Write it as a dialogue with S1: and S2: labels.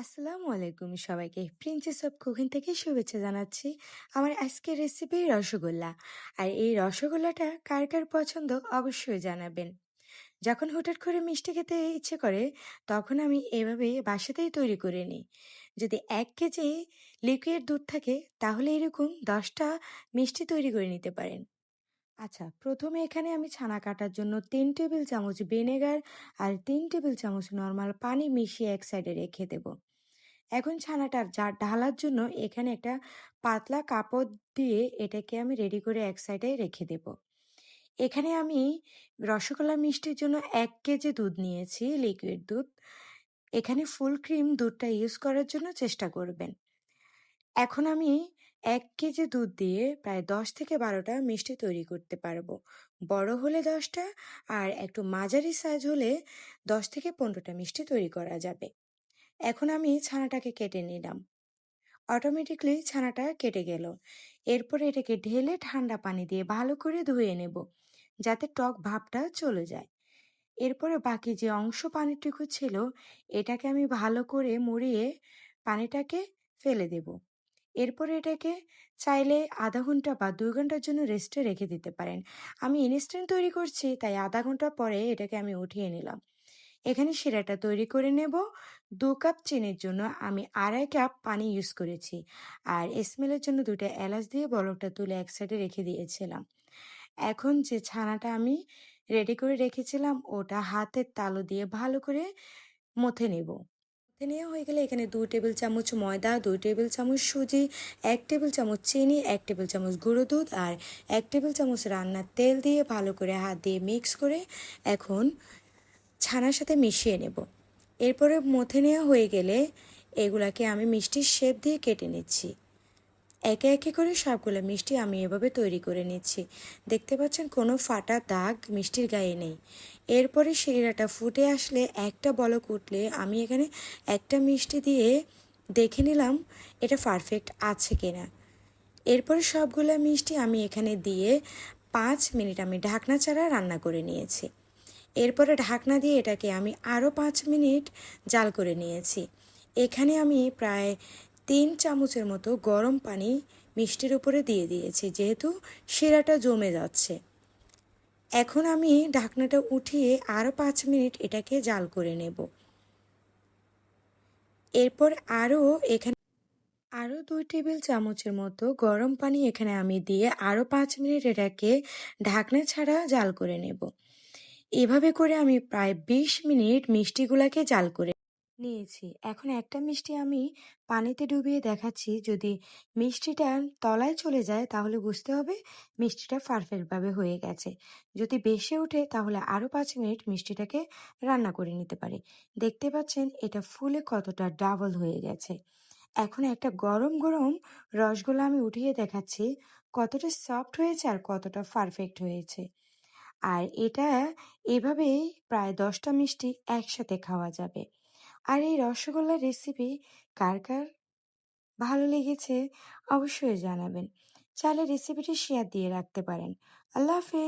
S1: আসসালামু আলাইকুম সবাইকে। প্রিন্সেস অফ কুকিং থেকে শুভেচ্ছা জানাচ্ছি। আমার আজকের রেসিপি রসগোল্লা। আর এই রসগোল্লাটা কার কার পছন্দ অবশ্যই জানাবেন। যখন হুটহাট করে মিষ্টি খেতে ইচ্ছে করে তখন আমি এভাবে বাসাতেই তৈরি করে নিই। যদি 1 কেজি লিকুইড দুধ থাকে তাহলে এরকম 10টা মিষ্টি তৈরি করে নিতে পারেন। আচ্ছা, প্রথমে এখানে আমি ছানা কাটার জন্য 3 টেবিল চামচ ভিনেগার আর 3 টেবিল চামচ নর্মাল পানি মিশিয়ে এক সাইডে রেখে দেব। এখন ছানাটা ঢালার জন্য এখানে একটা পাতলা কাপড় দিয়ে এটাকে আমি রেডি করে এক সাইডে রেখে দেব। এখানে আমি রসগোল্লা মিষ্টির জন্য 1 কেজি দুধ নিয়েছি, লিকুইড দুধ। এখানে ফুল ক্রিম দুধটা ইউজ করার জন্য চেষ্টা করবেন। এখন আমি 1 কেজি দুধ দিয়ে প্রায় 10 থেকে 12টা মিষ্টি তৈরি করতে পারবো। বড় হলে 10টা, আর একটু মাঝারি সাইজ হলে 10 থেকে 15টা মিষ্টি তৈরি করা যাবে। এখন আমি ছানাটাকে কেটে নিলাম। অটোমেটিকলি ছানাটা কেটে গেল। এরপরে এটাকে ঢেলে ঠান্ডা পানি দিয়ে ভালো করে ধুয়ে নেব, যাতে টক ভাবটা চলে যায়। এরপরে বাকি যে অংশ পানিটুকু ছিল এটাকে আমি ভালো করে মুড়িয়ে পানিটাকে ফেলে দেব। এরপরে এটাকে চাইলে আধা ঘন্টা বা 2 ঘন্টার জন্য রেস্টে রেখে দিতে পারেন। আমি ইনস্ট্যান্ট তৈরি করছি তাই আধা ঘন্টা পরে এটাকে আমি উঠিয়ে নিলাম। এখানে শিরাটা তৈরি করে নেব। 2 কাপ চিনির জন্য আমি 2.5 কাপ পানি ইউজ করেছি। আর স্মেলের জন্য 2টা এলাচ দিয়ে বলকটা তুলে এক সাইডে রেখে দিয়েছিলাম। এখন যে ছানাটা আমি রেডি করে রেখেছিলাম ওটা হাতের তালু দিয়ে ভালো করে মথে নেব। মথে নেওয়া হয়ে গেলে এখানে 2 টেবিল চামচ ময়দা, 2 টেবিল চামচ সুজি, 1 টেবিল চামচ চিনি, 1 টেবিল চামচ গুঁড়ো দুধ আর 1 টেবিল চামচ রান্নার তেল দিয়ে ভালো করে হাত দিয়ে মিক্স করে এখন ছানার সাথে মিশিয়ে নেব। এরপরে মথে নেওয়া হয়ে গেলে এগুলাকে আমি মিষ্টির শেপ দিয়ে কেটে নিচ্ছি। একে একে করে সবগুলো মিষ্টি আমি এভাবে তৈরি করে নিচ্ছি। দেখতে পাচ্ছেন কোনো ফাটা দাগ মিষ্টির গায়ে নেই। এরপরে শিরাটা ফুটে আসলে একটা বলক উঠলে আমি এখানে একটা মিষ্টি দিয়ে দেখে নিলাম এটা পারফেক্ট আছে কিনা। এরপরে সবগুলো মিষ্টি আমি এখানে দিয়ে 5 মিনিট আমি ঢাকনা ছাড়া রান্না করে নিয়েছি। এরপরে ঢাকনা দিয়ে এটাকে আমি আরও 5 মিনিট জাল করে নিয়েছি। এখানে আমি প্রায় 3 চামচের মতো গরম পানি মিষ্টির উপরে দিয়ে দিয়েছি, যেহেতু শিরাটা জমে যাচ্ছে। এখন আমি ঢাকনাটা উঠিয়ে আরও 5 মিনিট এটাকে জাল করে নেব। এরপর আরও 2 টেবিল চামচের মতো গরম পানি এখানে আমি দিয়ে আরও 5 মিনিট এটাকে ঢাকনা ছাড়া জাল করে নেব। এভাবে করে আমি প্রায় 20 মিনিট মিষ্টিগুলাকে জাল করে নিয়েছি। এখন একটা মিষ্টি আমি পানিতে ডুবিয়ে দেখাচ্ছি। যদি মিষ্টিটা তলায় চলে যায় তাহলে বুঝতে হবে মিষ্টিটা পারফেক্টভাবে হয়ে গেছে। যদি বেশি ওঠে তাহলে আরও 5 মিনিট মিষ্টিটাকে রান্না করে নিতে পারি। দেখতে পাচ্ছেন এটা ফুলে কতটা ডাবল হয়ে গেছে। এখন একটা গরম গরম রসগোল্লা আমি উঠিয়ে দেখাচ্ছি কতটা সফট হয়েছে আর কতটা পারফেক্ট হয়েছে। আর এটা এভাবেই প্রায় 10টা মিষ্টি একসাথে খাওয়া যাবে। আর এই রসগোল্লার রেসিপি কার কার ভালো লেগেছে অবশ্যই জানাবেন। চাইলে রেসিপিটি শেয়ার দিয়ে রাখতে পারেন। আল্লাহ হাফেজ।